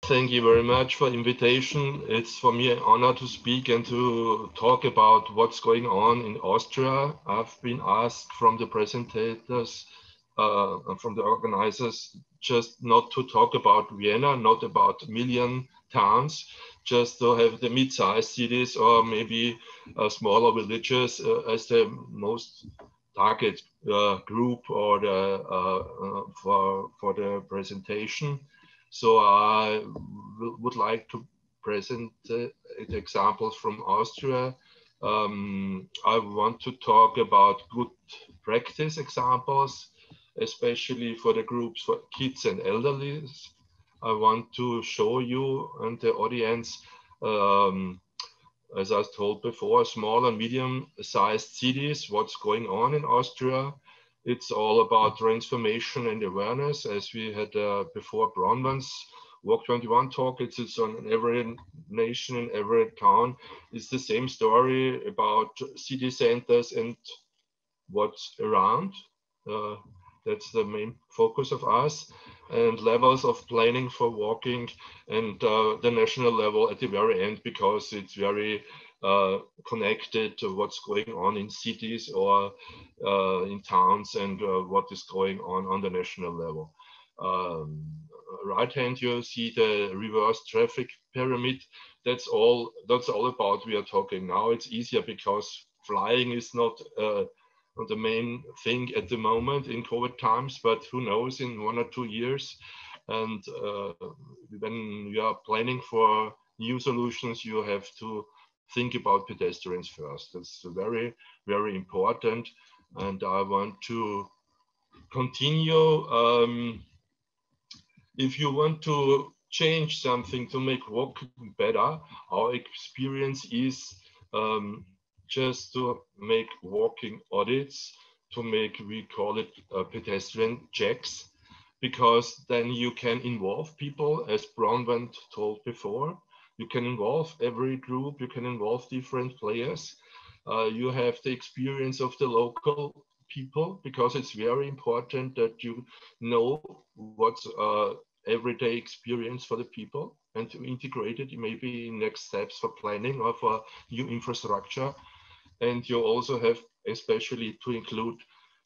Thank you very much for the invitation. It's for me an honor to speak and to talk about what's going on in Austria. I've been asked from the presentators, from the organizers, just not to talk about Vienna, not about million towns, just to have the mid-sized cities or maybe smaller villages as the most target group or for the presentation. So I would like to present examples from Austria. I want to talk about good practice examples, especially for the groups for kids and elderly. I want to show you and the audience, as I was told before, small and medium-sized cities, what's going on in Austria. It's all about transformation and awareness, as we had before Bronwyn's Walk 21 talk. It's on every nation, in every town. It's the same story about city centers and what's around. That's the main focus of us, and levels of planning for walking, and the national level at the very end, because it's very connected to what's going on in cities or in towns, and what is going on the national level. Right hand, you see the reverse traffic pyramid. That's all about we are talking now. It's easier because flying is not the main thing at the moment in COVID times, but who knows in 1 or 2 years. And when you are planning for new solutions, you have to think about pedestrians first. That's very, very important. And I want to continue. If you want to change something to make walking better, our experience is just to make walking audits, to make, we call it pedestrian checks, because then you can involve people, as Bronwyn told before. You can involve every group, you can involve different players. You have the experience of the local people, because it's very important that you know what's everyday experience for the people, and to integrate it maybe in next steps for planning or for new infrastructure. And you also have especially to include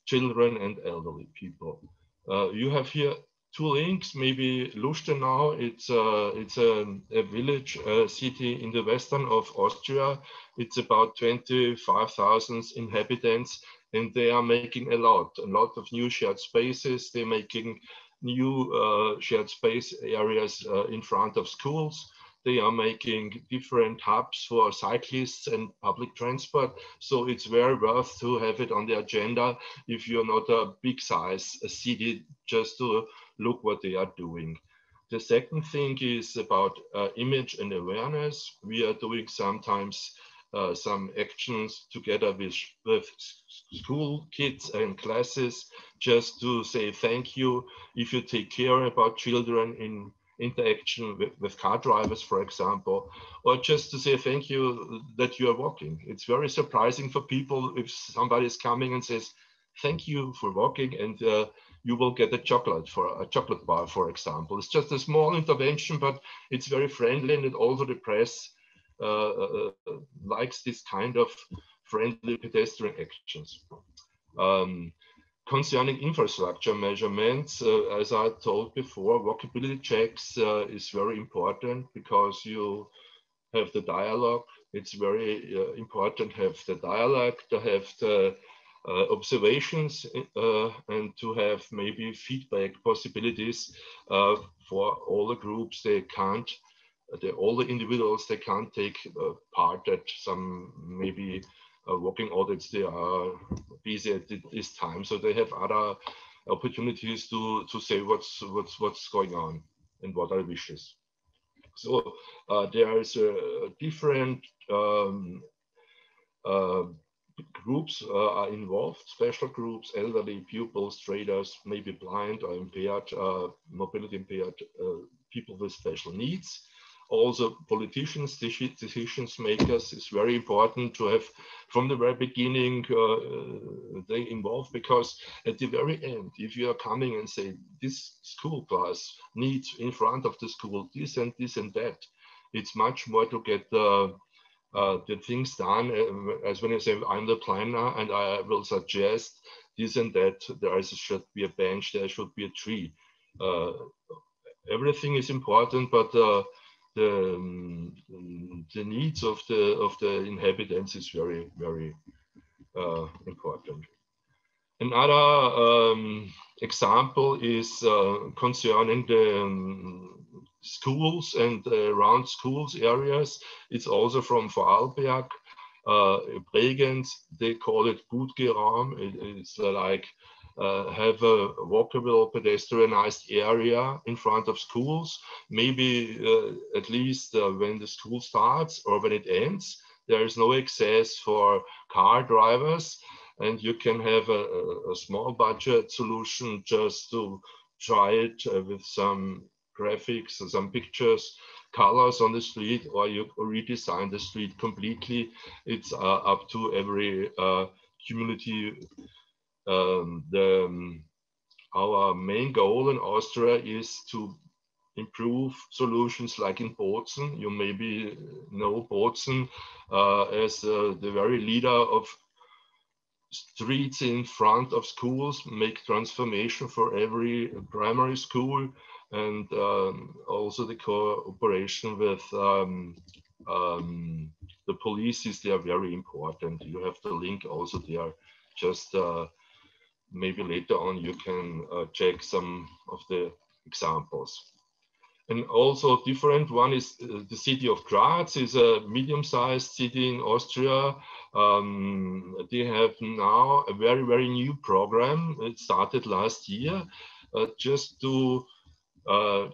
children and elderly people. You have here 2 links, maybe Lustenau. It's a village, city in the western of Austria. It's about 25,000 inhabitants, and they are making a lot of new shared spaces. They're making new shared space areas in front of schools. They are making different hubs for cyclists and public transport. So it's very worth to have it on the agenda if you're not a big size city, just to look what they are doing. The second thing is about image and awareness. We are doing sometimes some actions together with school kids and classes, just to say thank you if you take care about children in interaction with car drivers, for example, or just to say thank you that you are walking. It's very surprising for people if somebody is coming and says, thank you for walking, and you will get a chocolate bar, for example. It's just a small intervention, but it's very friendly, and also the press likes this kind of friendly pedestrian actions. Concerning infrastructure measurements, as I told before, walkability checks is very important, because you have the dialogue. It's very important to have the dialogue, to have the observations, and to have maybe feedback possibilities for all the groups. They can't, all the individuals, they can't take part at some maybe walking audits. They are busy at this time, so they have other opportunities to say what's going on and what are wishes. So there is a different groups are involved, special groups, elderly, pupils, traders, maybe blind or impaired, mobility impaired, people with special needs. also politicians, decisions makers, is very important to have from the very beginning they involved, because at the very end, if you are coming and say this school class needs in front of the school this and this and that, it's much more to get the things done, as when you say I'm the planner and I will suggest this and that, there should be a bench, there should be a tree. Everything is important, but the needs of the inhabitants is very, very important. Another example is concerning the schools and around schools areas. It's also from Vorarlberg, Bregenz. They call it Gutgeraum. It's like have a walkable, pedestrianized area in front of schools. Maybe at least when the school starts or when it ends, there is no access for car drivers, and you can have a small budget solution just to try it with some graphics and some pictures, colors on the street, or you redesign the street completely. It's up to every community. Our main goal in Austria is to improve solutions like in Bozen. You maybe know Bozen as the very leader of streets in front of schools, make transformation for every primary school, and also the cooperation with the police is there very important. You have the link also there. Just maybe later on you can check some of the examples. And also different one is the city of Graz is a medium-sized city in Austria. They have now a very, very new program. It started last year just to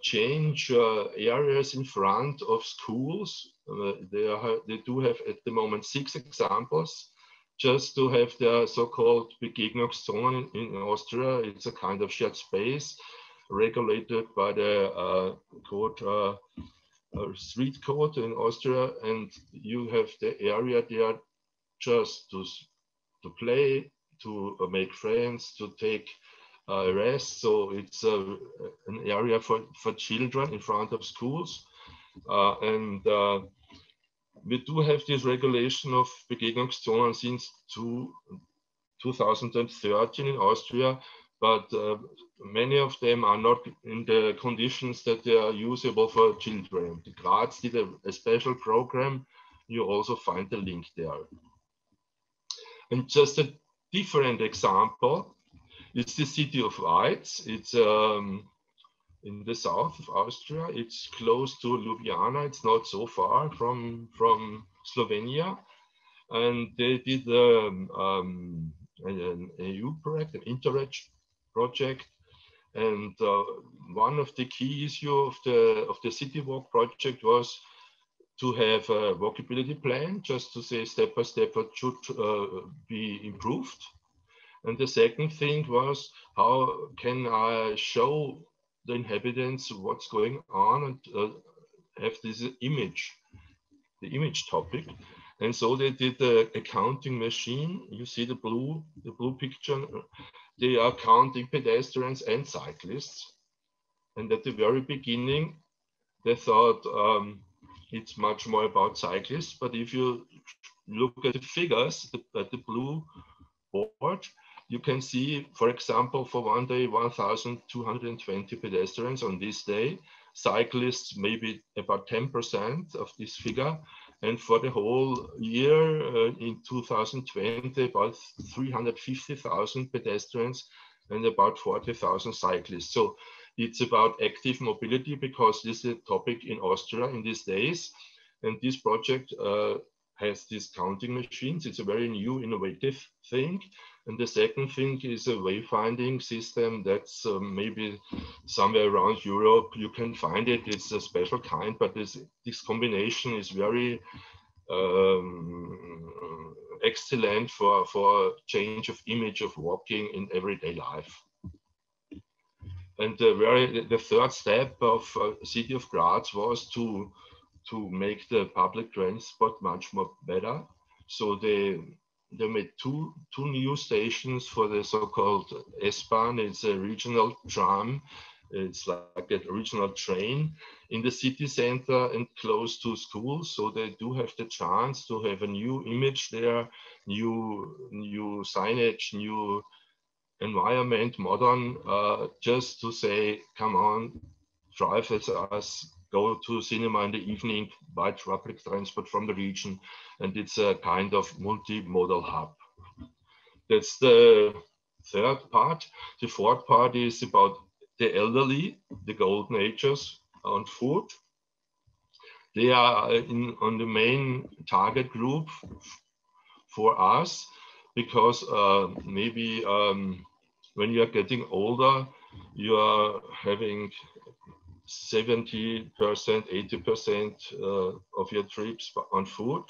change areas in front of schools. They do have at the moment 6 examples, just to have their so-called Begegnungszonen in Austria. It's a kind of shared space regulated by the street code in Austria, and you have the area there just to play, to make friends, to take rest. So it's an area for children in front of schools, and we do have this regulation of Begegnungszonen since 2013 in Austria, but many of them are not in the conditions that they are usable for children. The Graz did a special program. You also find the link there. And just a different example is the city of Weiz. It's in the south of Austria. It's close to Ljubljana. It's not so far from Slovenia. And they did an EU project, an Interreg project. And one of the key issues of the City Walk project was to have a walkability plan, just to say step by step what should be improved. And the second thing was, how can I show the inhabitants what's going on and have this image, the image topic. And so they did the accounting machine. You see the blue picture. They are counting pedestrians and cyclists. And at the very beginning, they thought it's much more about cyclists. But if you look at the figures at the blue board, you can see, for example, for one day, 1,220 pedestrians on this day, cyclists maybe about 10% of this figure. And for the whole year in 2020, about 350,000 pedestrians and about 40,000 cyclists. So it's about active mobility, because this is a topic in Austria in these days. And this project has these counting machines. It's a very new, innovative thing. And the second thing is a wayfinding system that's maybe somewhere around Europe. You can find it. It's a special kind, but this combination is very excellent for change of image of walking in everyday life. And the third step of City of Graz was to to make the public transport much more better. So they made two new stations for the so-called S-Bahn. It's a regional tram. It's like a regional train in the city center and close to schools. So they do have the chance to have a new image there, new signage, new environment, modern, just to say, come on, drive with us, go to cinema in the evening, buy public transport from the region, and it's a kind of multimodal hub. That's the third part. The fourth part is about the elderly, the golden ages on food. They are on the main target group for us, because maybe when you are getting older, you are having 70%, 80% of your trips on food,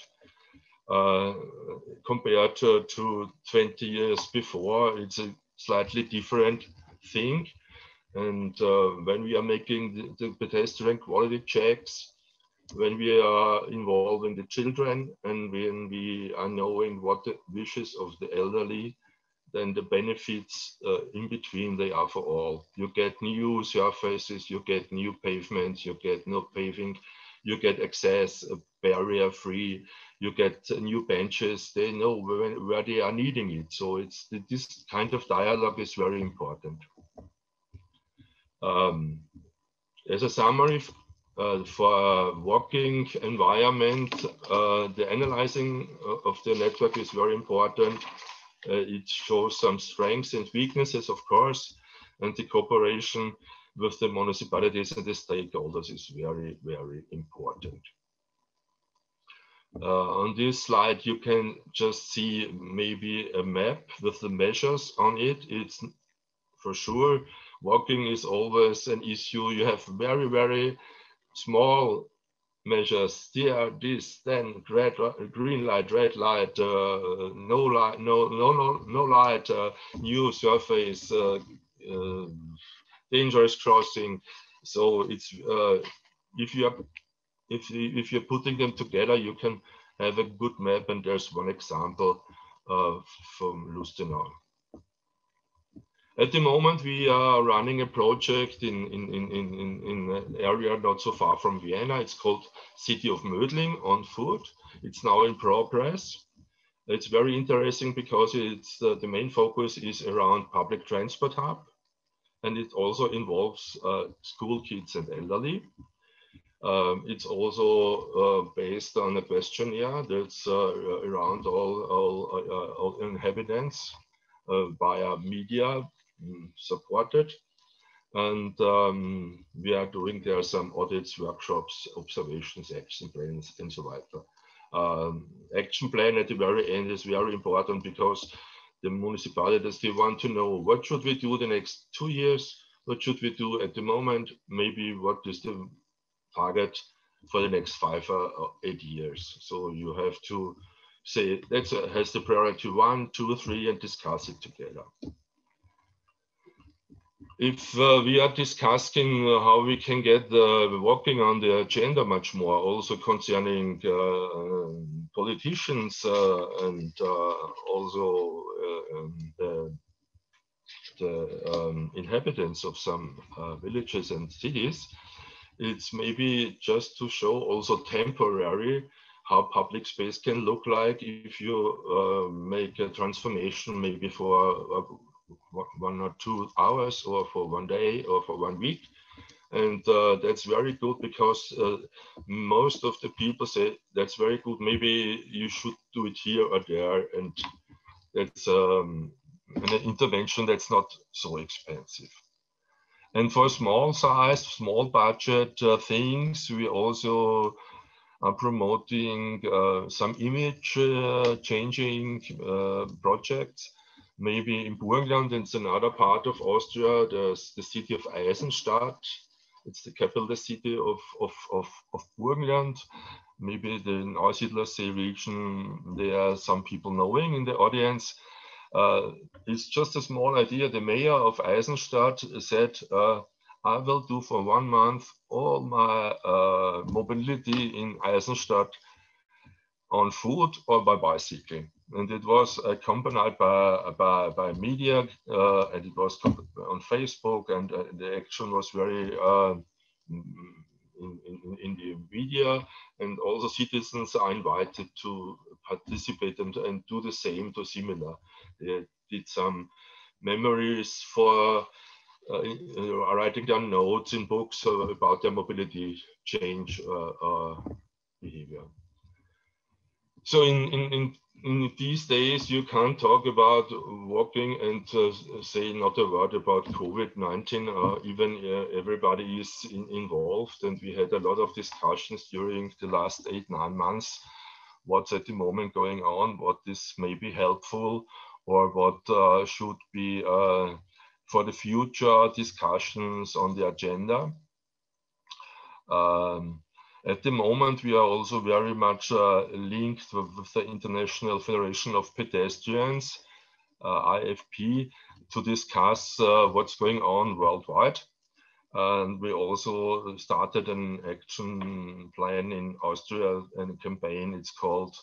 compared to 20 years before. It's a slightly different thing. And when we are making the pedestrian quality checks, when we are involving the children, and when we are knowing what the wishes of the elderly, then the benefits in between, they are for all. You get new surfaces, you get new pavements, you get no paving, you get access barrier free, you get new benches. They know where they are needing it. So it's this kind of dialogue is very important. As a summary, for walking environment, the analyzing of the network is very important. It shows some strengths and weaknesses, of course, and the cooperation with the municipalities and the stakeholders is very, very important. On this slide, you can just see maybe a map with the measures on it. It's for sure, walking is always an issue. You have very, very small measures, there, this, then, green light, red light, no light, no light, new surface, dangerous crossing. So it's if you're putting them together, you can have a good map. And there's one example from Lustenau. At the moment, we are running a project in an area not so far from Vienna. It's called City of Mödling on food. It's now in progress. It's very interesting because it's the main focus is around public transport hub, and it also involves school kids and elderly. It's also based on a questionnaire that's around all inhabitants via media supported, and we are doing there some audits, workshops, observations, action plans, and so on. Action plan at the very end is very important because the municipalities, they want to know what should we do the next 2 years, what should we do at the moment, maybe what is the target for the next 5 or 8 years. So you have to say that has the priority 1, 2, 3, and discuss it together. If we are discussing how we can get the walking on the agenda much more, also concerning politicians and also the inhabitants of some villages and cities, it's maybe just to show also temporary how public space can look like if you make a transformation maybe for 1 or 2 hours, or for 1 day, or for 1 week. And that's very good because most of the people say that's very good, maybe you should do it here or there, and that's an intervention that's not so expensive. And for small size, small budget things, we also are promoting some image changing projects. Maybe in Burgenland, it's another part of Austria, there's the city of Eisenstadt. It's the capital city of Burgenland. Maybe the Neusiedlersee region, there are some people knowing in the audience. It's just a small idea. The mayor of Eisenstadt said, I will do for 1 month all my mobility in Eisenstadt on foot or by bicycling. And it was accompanied by media, and it was on Facebook, and the action was very in the media, and also citizens are invited to participate and do the same, to similar. They did some memories for writing down notes in books about their mobility change behavior. So in these days, you can't talk about walking and say not a word about COVID-19. Even everybody is involved, and we had a lot of discussions during the last 8-9 months. What's at the moment going on? What is maybe helpful, or what should be for the future discussions on the agenda? At the moment, we are also very much linked with the International Federation of Pedestrians, IFP, to discuss what's going on worldwide. And we also started an action plan in Austria, and a campaign. It's called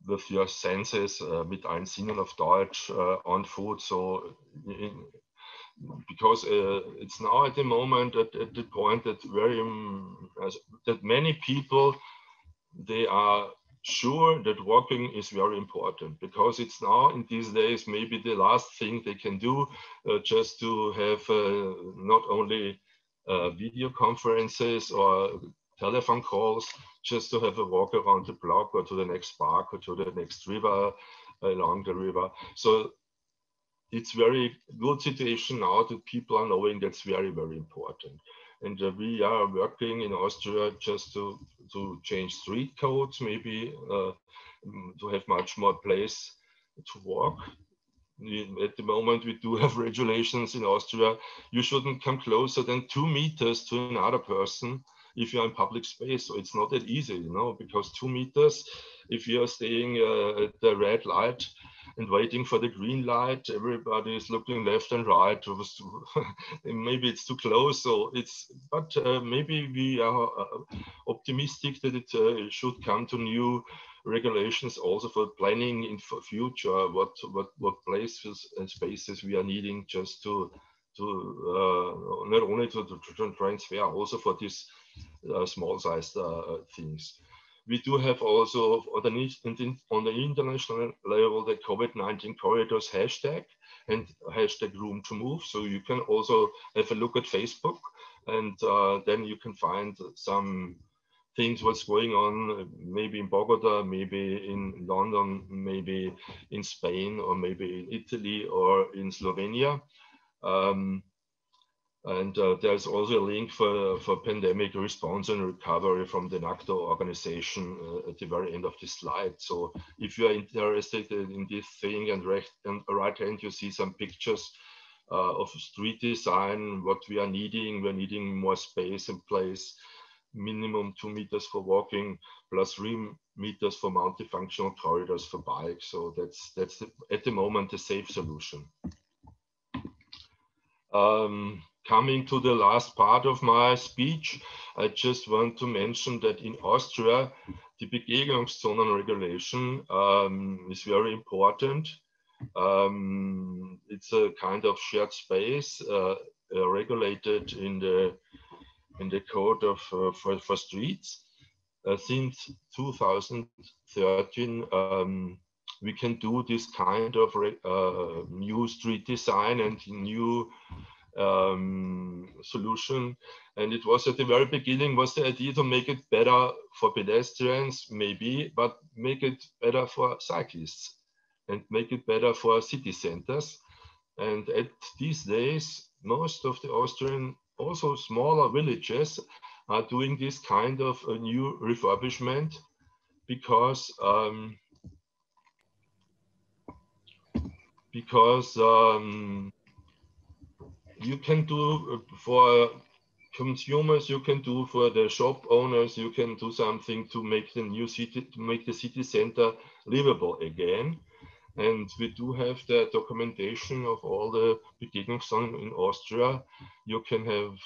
With Your Senses, mit allen Sinnen auf Deutsch, on foot. So, because it's now at the moment at the point that that many people, they are sure that walking is very important, because it's now in these days maybe the last thing they can do, just to have not only video conferences or telephone calls, just to have a walk around the block or to the next park or to the next river, along the river. So it's very good situation now that people are knowing that's very, very important. And we are working in Austria just to change street codes, maybe to have much more place to walk. At the moment, we do have regulations in Austria. You shouldn't come closer than 2 meters to another person if you're in public space. So it's not that easy, you know, because 2 meters, if you're staying at the red light and waiting for the green light, everybody is looking left and right. Maybe it's too close. So but maybe we are optimistic that it should come to new regulations also for planning in for future, what places and spaces we are needing just to not only to transfer, also for these small sized things. We do have also on the international level the COVID-19 corridors hashtag and hashtag room to move. So you can also have a look at Facebook, and then you can find some things what's going on, maybe in Bogota, maybe in London, maybe in Spain, or maybe in Italy or in Slovenia. And there's also a link for pandemic response and recovery from the NACTO organization at the very end of the slide. So if you are interested in this thing, and on the right hand, you see some pictures of street design, what we are needing. We're needing more space and place, minimum 2 meters for walking, plus 3 meters for multifunctional corridors for bikes. So that's at the moment the safe solution. Coming to the last part of my speech, I just want to mention that in Austria, the Begegnungszonen regulation is very important. It's a kind of shared space regulated in the code of for streets. Since 2013, we can do this kind of new street design and new solution. And it was at the very beginning was the idea to make it better for pedestrians, maybe, but make it better for cyclists and make it better for city centers. And at these days, most of the Austrian, also smaller villages, are doing this kind of a new refurbishment, because you can do for consumers, you can do for the shop owners, you can do something to make the new city, to make the city center livable again. And we do have the documentation of all the Begegnungszonen in Austria. You can have,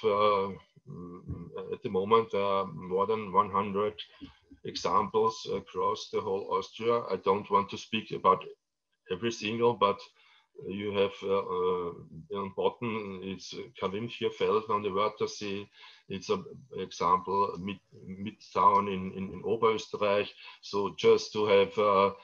at the moment, more than 100 examples across the whole Austria. I don't want to speak about every single, but you have on bottom, it's Kalimfjärfeld on the Wörthersee. It's an example, Midtown in Oberösterreich. So just to have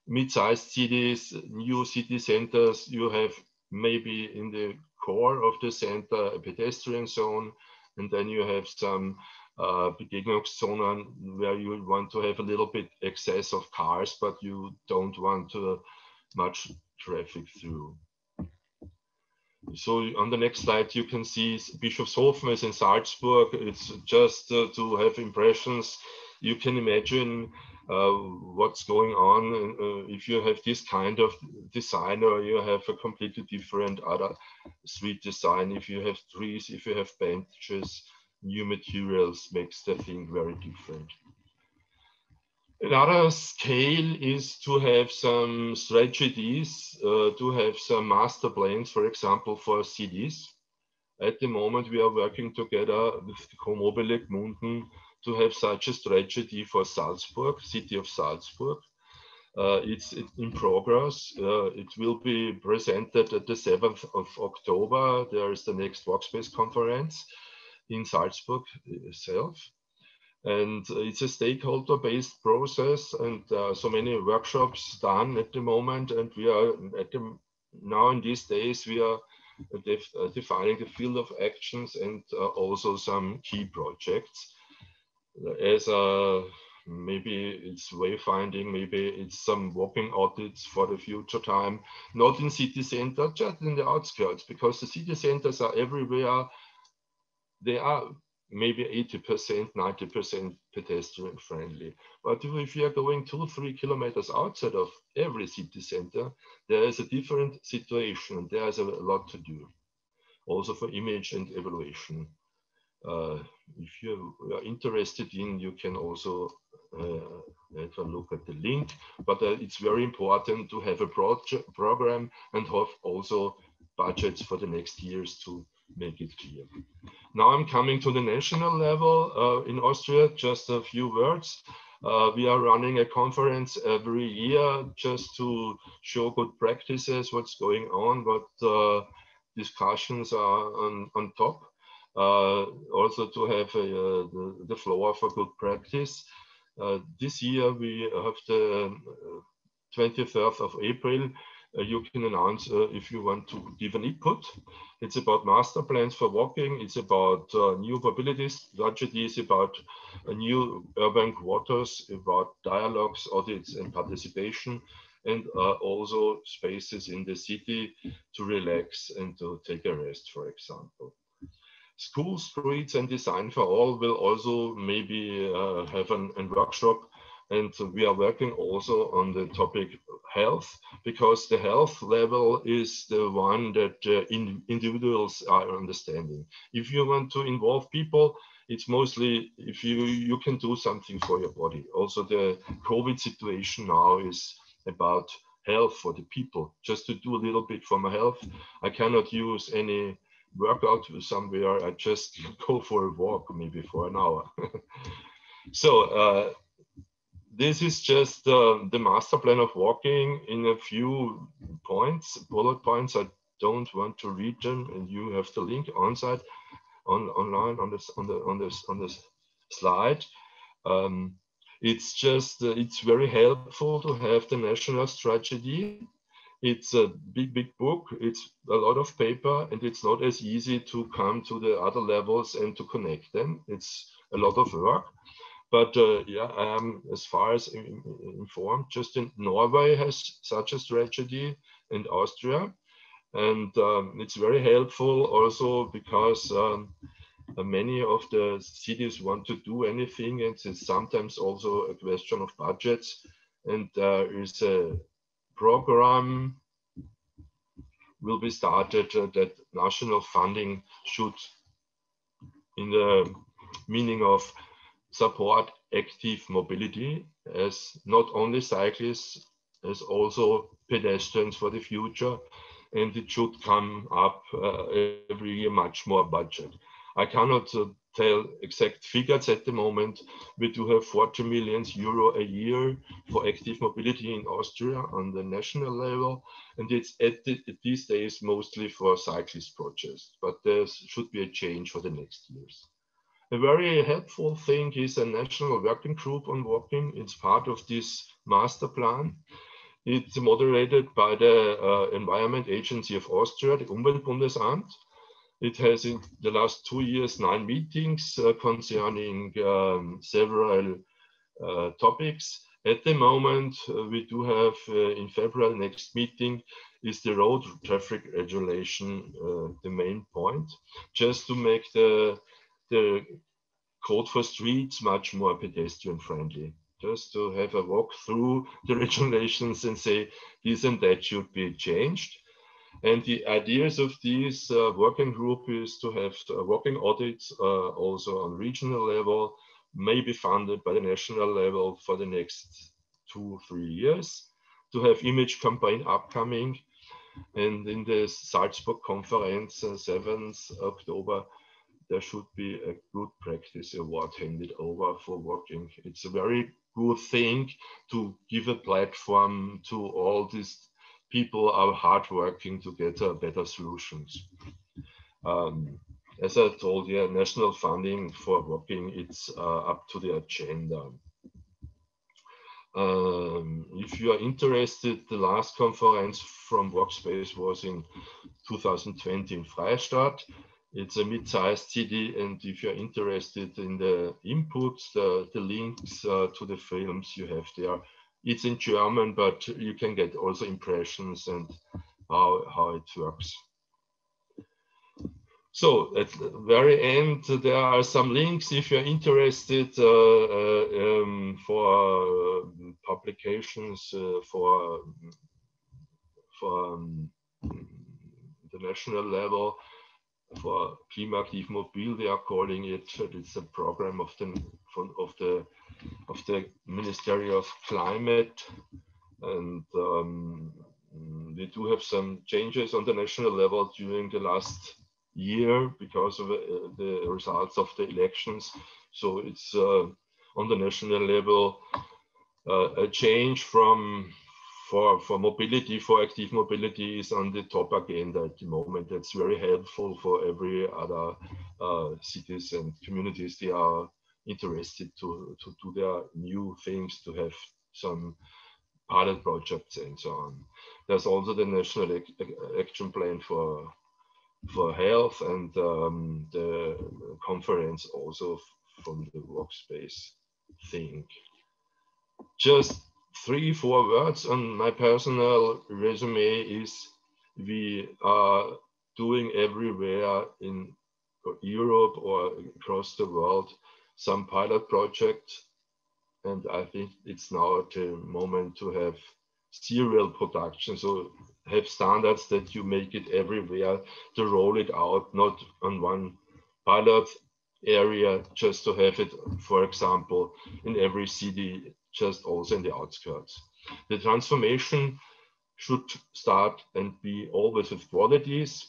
mid-sized cities, new city centers, you have maybe in the core of the center a pedestrian zone, and then you have some Begegnungszonen where you want to have a little bit excess of cars, but you don't want much traffic through. So on the next slide, you can see Bischofshofen is in Salzburg. It's just to have impressions. You can imagine what's going on if you have this kind of design, or you have a completely different other street design. If you have trees, if you have benches, new materials makes the thing very different. Another scale is to have some strategies, to have some master plans, for example, for cities. At the moment, we are working together with Comobile Gmunden to have such a strategy for Salzburg, city of Salzburg. It's in progress. It will be presented at the 7th of October. There is the next Workspace conference in Salzburg itself. And it's a stakeholder-based process, and so many workshops done at the moment. And we are now in these days, we are defining the field of actions and also some key projects. As maybe it's wayfinding, maybe it's some walking audits for the future time, not in city center, just in the outskirts, because the city centers are everywhere. They are maybe 80%, 90% pedestrian friendly. But if you are going 2-3 kilometers outside of every city center, there is a different situation. There is a lot to do, also for image and evaluation. If you are interested in, you can also have a look at the link, but it's very important to have a program and have also budgets for the next years to make it clear. Now I'm coming to the national level in Austria, just a few words. We are running a conference every year just to show good practices, what's going on, what discussions are on top. Also to have the floor for good practice. This year we have the 23rd of April. You can announce if you want to give an input. It's about master plans for walking. It's about new mobility strategies, about new urban quarters, about dialogues, audits, and participation, and also spaces in the city to relax and to take a rest, for example. School streets and design for all will also maybe have a workshop, and we are working also on the topic health, because the health level is the one that individuals are understanding. If you want to involve people, it's mostly if you can do something for your body. Also the COVID situation now is about health for the people, just to do a little bit for my health. I cannot use any workout somewhere, I just go for a walk maybe for an hour. So this is just the master plan of walking in a few points, bullet points. I don't want to read them, and you have the link online on the slide. It's just it's very helpful to have the national strategy. It's a big book, it's a lot of paper, and it's not as easy to come to the other levels and to connect them. It's a lot of work. But yeah, I am, as far as informed, just in Norway has such a strategy, and Austria. And it's very helpful also because many of the cities want to do anything, and it's sometimes also a question of budgets. And there is a program will be started that national funding should, in the meaning of support active mobility, as not only cyclists as also pedestrians for the future, and it should come up every year much more budget. I cannot tell exact figures at the moment. We do have 40 million euro a year for active mobility in Austria on the national level, and it's at these days mostly for cyclist projects, but there should be a change for the next years. A very helpful thing is a national working group on walking. It's part of this master plan. It's moderated by the Environment Agency of Austria, the Umweltbundesamt. It has in the last 2 years 9 meetings concerning several topics. At the moment, we do have in February next meeting is the road traffic regulation, the main point, just to make the code for streets much more pedestrian friendly. Just to have a walk through the regulations and say this and that should be changed. And the ideas of this working group is to have walking audits also on regional level, maybe funded by the national level for the next 2-3 years, to have image campaign upcoming. And in the Salzburg conference, 7th October, there should be a good practice award handed over for walking. It's a very good thing to give a platform to all these people are hardworking to get better solutions. As I told you, national funding for walking, it's up to the agenda. If you are interested, the last conference from Workspace was in 2020 in Freistadt. It's a mid-sized city, and if you're interested in the inputs, the links to the films you have there, it's in German, but you can get also impressions and how it works. So at the very end, there are some links if you're interested for publications for the national level, for Klimaaktiv Mobil, they are calling it. It's a program of the Ministry of Climate, and we do have some changes on the national level during the last year because of the results of the elections. So it's on the national level a change from for mobility, for active mobility is on the top agenda at the moment. That's very helpful for every other cities and communities. They are interested to do their new things, to have some pilot projects and so on. There's also the National Action Plan for health, and the conference also from the workspace thing. Just 3-4 words on my personal resume is we are doing everywhere in Europe or across the world some pilot projects, and I think it's now the moment to have serial production, so have standards that you make it everywhere, to roll it out, not on one pilot area, just to have it, for example, in every city, just also in the outskirts. The transformation should start and be always with qualities.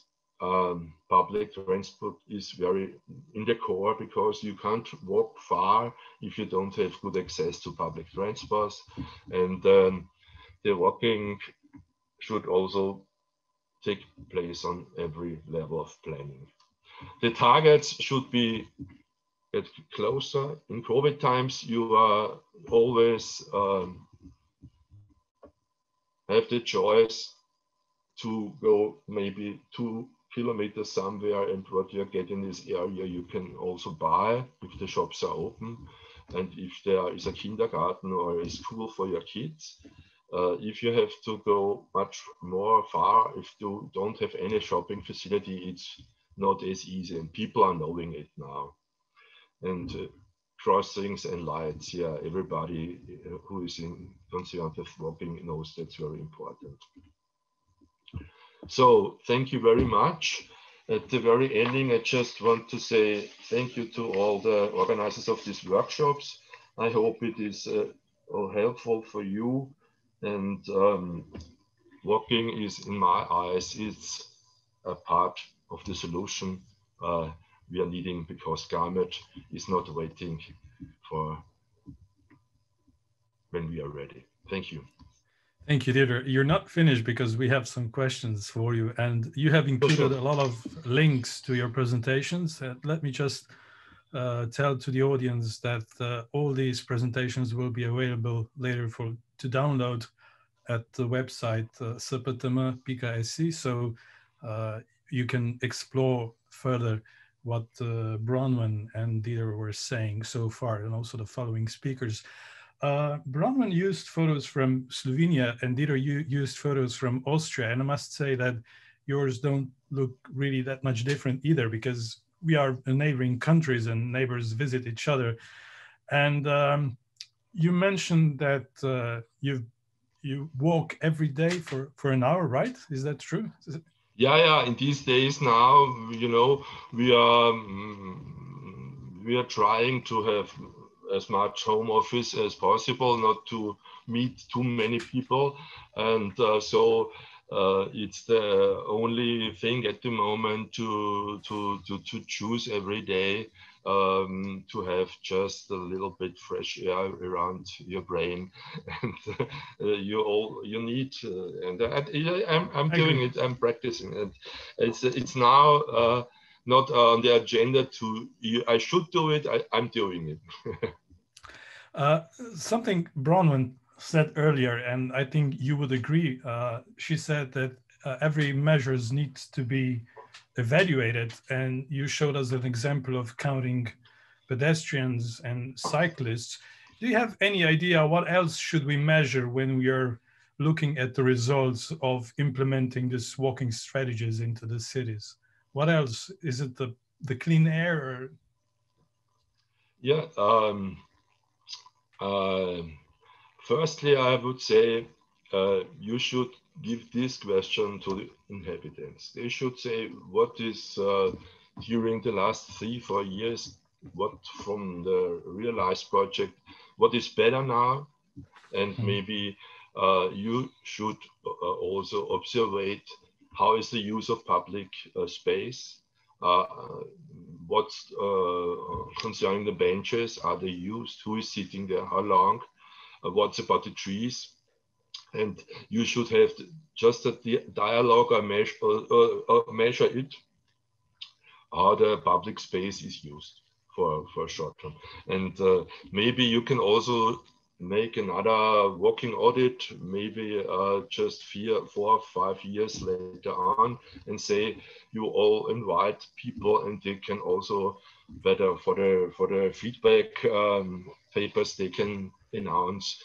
Public transport is very in the core, because you can't walk far if you don't have good access to public transport. And the walking should also take place on every level of planning. The targets should be get closer. In COVID times, you are always have the choice to go maybe 2 kilometers somewhere, and what you get in this area you can also buy if the shops are open, and if there is a kindergarten or a school for your kids. If you have to go much more far, if you don't have any shopping facility, it's not as easy, and people are knowing it now. And crossings and lights, yeah, everybody who is concerned with walking knows that's very important. So thank you very much. At the very ending, I just want to say thank you to all the organizers of these workshops. I hope it is all helpful for you, And walking is, in my eyes, it's a part of the solution we are needing, because climate is not waiting for when we are ready. Thank you. Thank you, Dieter. You're not finished because we have some questions for you, and you have included a lot of links to your presentations. Let me just tell to the audience that all these presentations will be available later to download at the website sptm.se, so you can explore further what Bronwyn and Dieter were saying so far, and also the following speakers. Bronwyn used photos from Slovenia, and Dieter, you used photos from Austria, and I must say that yours don't look really that much different either, because we are neighboring countries and neighbors visit each other. And you mentioned that you walk every day for an hour, right? Is that true? Yeah. In these days now, you know, we are trying to have as much home office as possible, not to meet too many people, and so it's the only thing at the moment to choose every day, to have just a little bit fresh air around your brain, and you need, and I'm doing it. I'm practicing it. It's now not on the agenda I should do it. I'm doing it. Something Bronwyn said earlier, and I think you would agree. She said that every measures needs to be evaluated, and you showed us an example of counting pedestrians and cyclists. Do you have any idea what else should we measure when we are looking at the results of implementing these walking strategies into the cities? What else? Is it the clean air? Or? Yeah. Firstly, I would say you should give this question to the inhabitants. They should say what is during the last 3-4 years, what from the realized project, what is better now, and maybe you should also observe how is the use of public space. What's concerning the benches? Are they used? Who is sitting there? How long? What's about the trees? And you should have just a dialogue or measure it, how the public space is used for short term. And maybe you can also make another walking audit, maybe just 4 or 5 years later on, and say you all invite people, and they can also better for the feedback papers, they can announce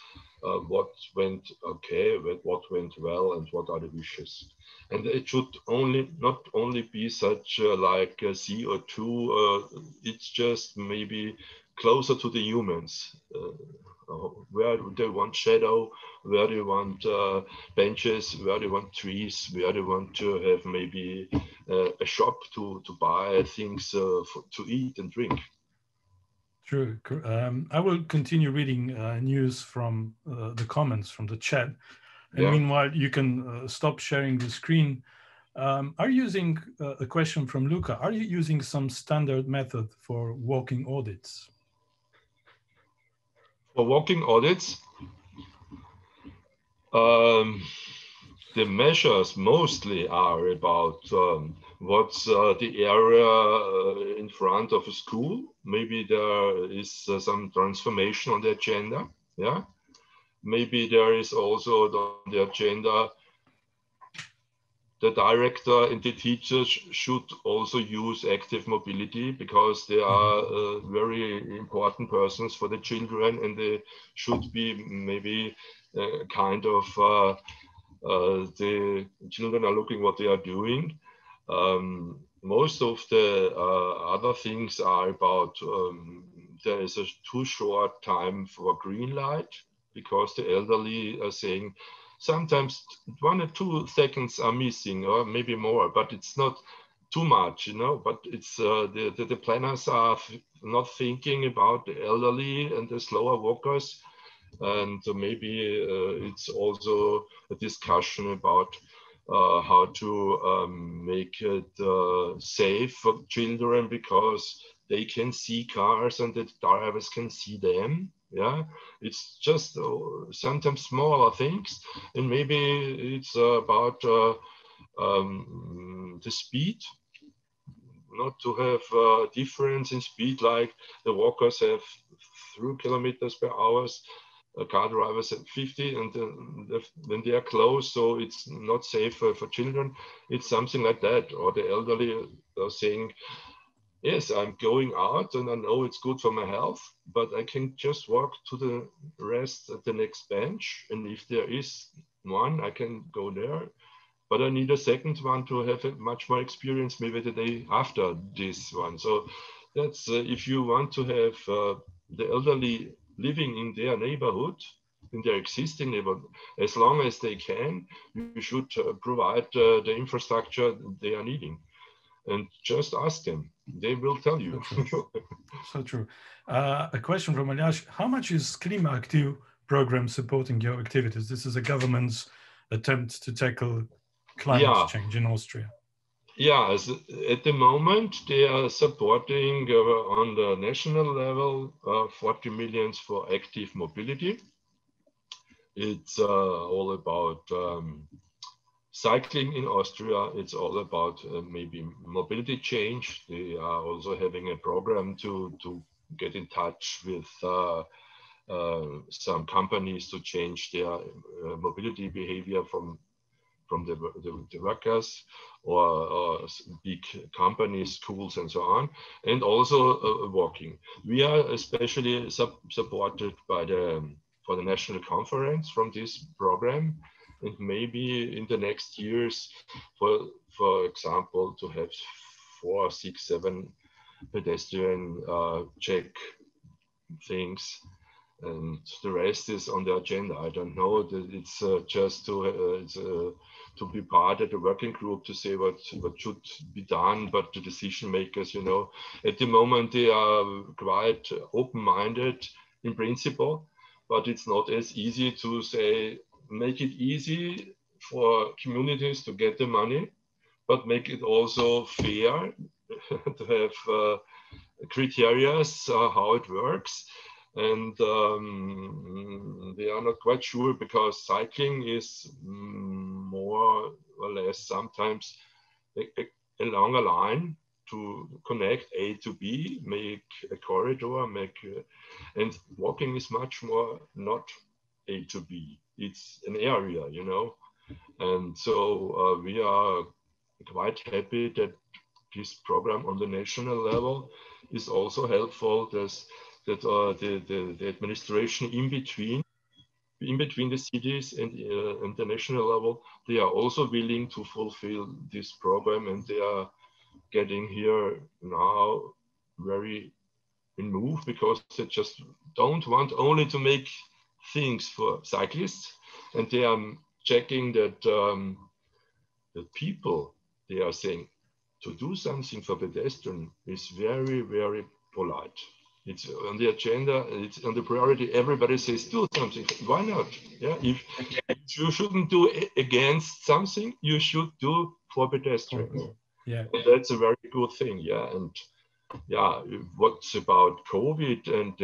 what went okay, what went well, and what are the wishes. And it should not only be such like CO2, it's just maybe closer to the humans. Where do they want shadow? Where do you want benches? Where do you want trees? Where do you want to have maybe a shop to buy things to eat and drink? True. I will continue reading news from the comments from the chat. And meanwhile, you can stop sharing the screen. Are you using a question from Luca? Are you using some standard method for walking audits? For walking audits, the measures mostly are about what's the area in front of a school. Maybe there is some transformation on the agenda. Yeah. Maybe there is also on the agenda the director and the teachers should also use active mobility, because they are very important persons for the children, and they should be maybe kind of the children are looking what they are doing. Most of the other things are about there is a too short time for green light, because the elderly are saying sometimes 1 or 2 seconds are missing, or maybe more, but it's not too much, you know. But it's the planners are not thinking about the elderly and the slower walkers, And maybe it's also a discussion about how to make it safe for children, because they can see cars and the drivers can see them. Yeah, it's just sometimes smaller things, and maybe it's about the speed, not to have a difference in speed, like the walkers have 3 kilometers per hour, car drivers at 50, and when they are close, so it's not safe for children. It's something like that. Or the elderly are saying, yes, I'm going out and I know it's good for my health, but I can just walk to the rest at the next bench. And if there is one, I can go there. But I need a second one to have a much more experience, maybe the day after this one. So that's if you want to have the elderly living in their neighborhood, in their existing neighborhood, as long as they can, you should provide the infrastructure they are needing. And just ask them, they will tell you. So true. So true. A question from Elias: how much is Klimaaktiv program supporting your activities? This is a government's attempt to tackle climate change in Austria. Yeah, at the moment they are supporting on the national level 40 million for active mobility. It's all about cycling in Austria. It's all about maybe mobility change. They are also having a program to get in touch with some companies to change their mobility behavior from the workers or big companies, schools, and so on, and also walking. We are especially supported by for the national conference from this program, and maybe in the next years, for example, to have 4, 6, 7 pedestrian check things. And the rest is on the agenda. I don't know. It's just to be part of the working group to say what should be done. But the decision makers, you know, at the moment they are quite open-minded in principle, but it's not as easy to say make it easy for communities to get the money, but make it also fair to have criteria how it works. And they are not quite sure, because cycling is more or less sometimes a longer line to connect A to B, make a corridor, and walking is much more not A to B. It's an area, you know. And so we are quite happy that this program on the national level is also helpful. That the administration in between the cities and the national level, they are also willing to fulfill this program, and they are getting here now very in move, because they just don't want only to make things for cyclists, and they are checking that the people, they are saying to do something for pedestrian is very, very polite. It's on the agenda, it's on the priority. Everybody says, do something. Why not? Yeah, if you shouldn't do against something, you should do for pedestrians. Yeah, and that's a very good thing. Yeah, and yeah, what's about COVID and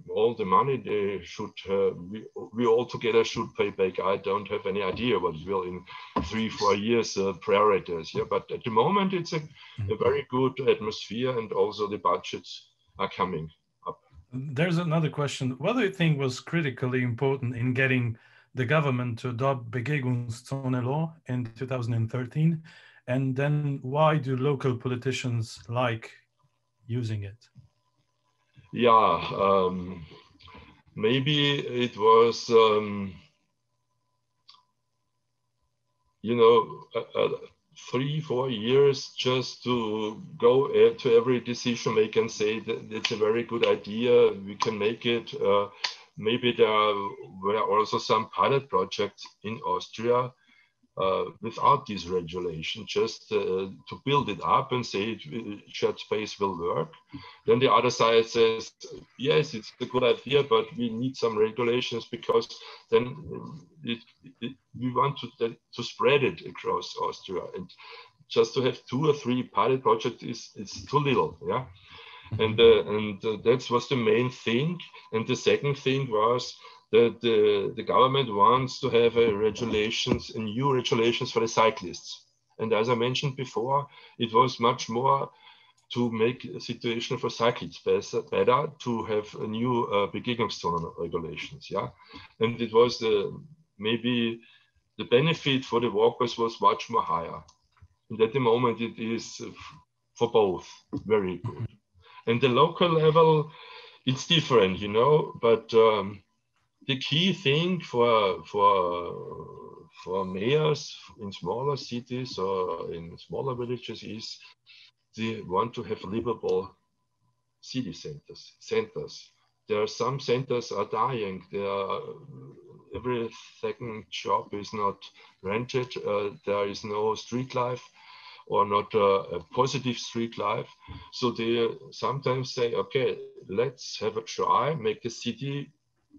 all the money they should, we all together should pay back. I don't have any idea what it will in 3-4 years priorities. Yeah, but at the moment it's a very good atmosphere, and also the budgets are coming. There's another question. What do you think was critically important in getting the government to adopt Begegungszone law in 2013? And then why do local politicians like using it? Yeah, maybe it was, you know, 3-4 years just to go to every decision maker and say that it's a very good idea, we can make it. Maybe there were also some pilot projects in Austria without this regulation, just to build it up and say shared space will work. Then the other side says, yes, it's a good idea, but we need some regulations because then we want to spread it across Austria. And just to have 2 or 3 pilot projects is too little, yeah. And that was the main thing. And the second thing was that the government wants to have new regulations for the cyclists. And as I mentioned before, it was much more to make a situation for cyclists better to have a new Begegnungszonen regulations, yeah. And it was maybe the benefit for the walkers was much more higher. And at the moment it is for both very good. And the local level, it's different, you know, but the key thing for mayors in smaller cities or in smaller villages is they want to have livable city centers. There are some centers are dying. Every second job is not rented. There is no street life, or not a positive street life. So they sometimes say, okay, let's have a try, make the city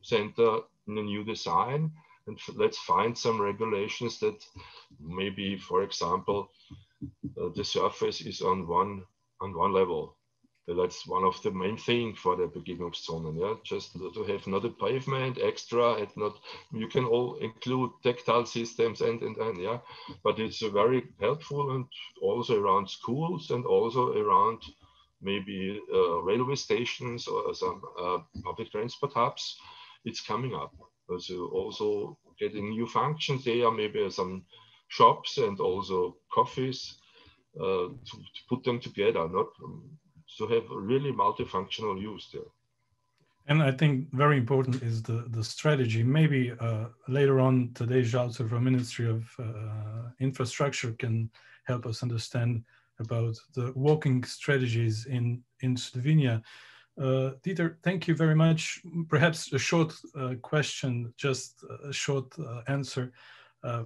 center in a new design, and let's find some regulations that maybe, for example, the surface is on one level. That's one of the main things for the Begegnungszonen, yeah. Just to have not a pavement extra, and not, you can all include tactile systems and yeah. But it's very helpful, and also around schools and also around maybe railway stations or some public transport hubs. It's coming up. So also getting new functions there, maybe some shops and also coffees to put them together, not to have really multifunctional use there. And I think very important is the strategy. Maybe later on today, Zhao from Ministry of Infrastructure can help us understand about the walking strategies in Slovenia. Dieter, thank you very much. Perhaps a short question, just a short answer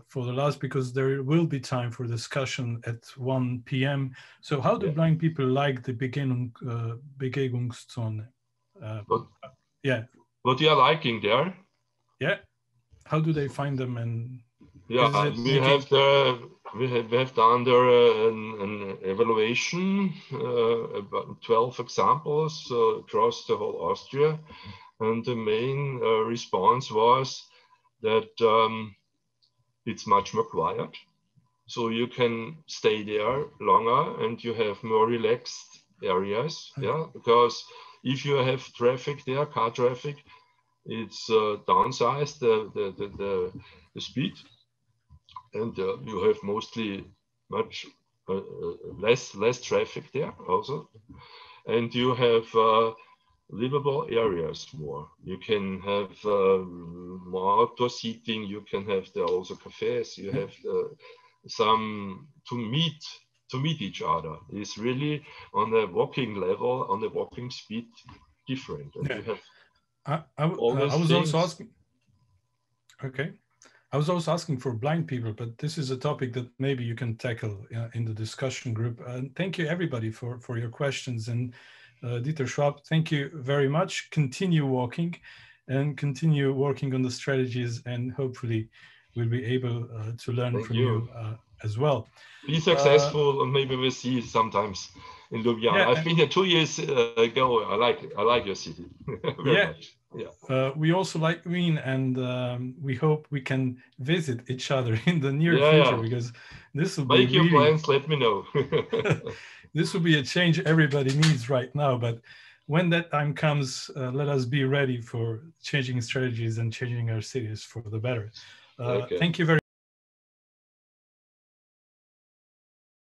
for the last, because there will be time for discussion at 1 p.m. So how do blind people like the Begegnungszone? Yeah. What you are liking there? Yeah. How do they find them? And yeah, we have done there an evaluation, about 12 examples across the whole Austria, and the main response was that it's much more quiet, so you can stay there longer and you have more relaxed areas. Yeah, because if you have traffic there, car traffic, it's downsized the speed, and you have mostly much less traffic there also, and you have livable areas more. You can have more outdoor seating. You can have there also cafes. You have some to meet each other. It's really on the walking level, on the walking speed, different. And you have I was also asking. Okay. I was also asking for blind people, but this is a topic that maybe you can tackle in the discussion group. And thank you everybody for your questions. And Dieter Schwab, thank you very much. Continue walking and continue working on the strategies, and hopefully we'll be able to learn from you as well. Be successful, and maybe we'll see sometimes in Ljubljana. Yeah, I've been here 2 years ago. I like your city very much. Yeah. We also like Wien, and we hope we can visit each other in the near future, because this will make your plans. Let me know. This will be a change everybody needs right now, but when that time comes, let us be ready for changing strategies and changing our cities for the better. Thank you very much.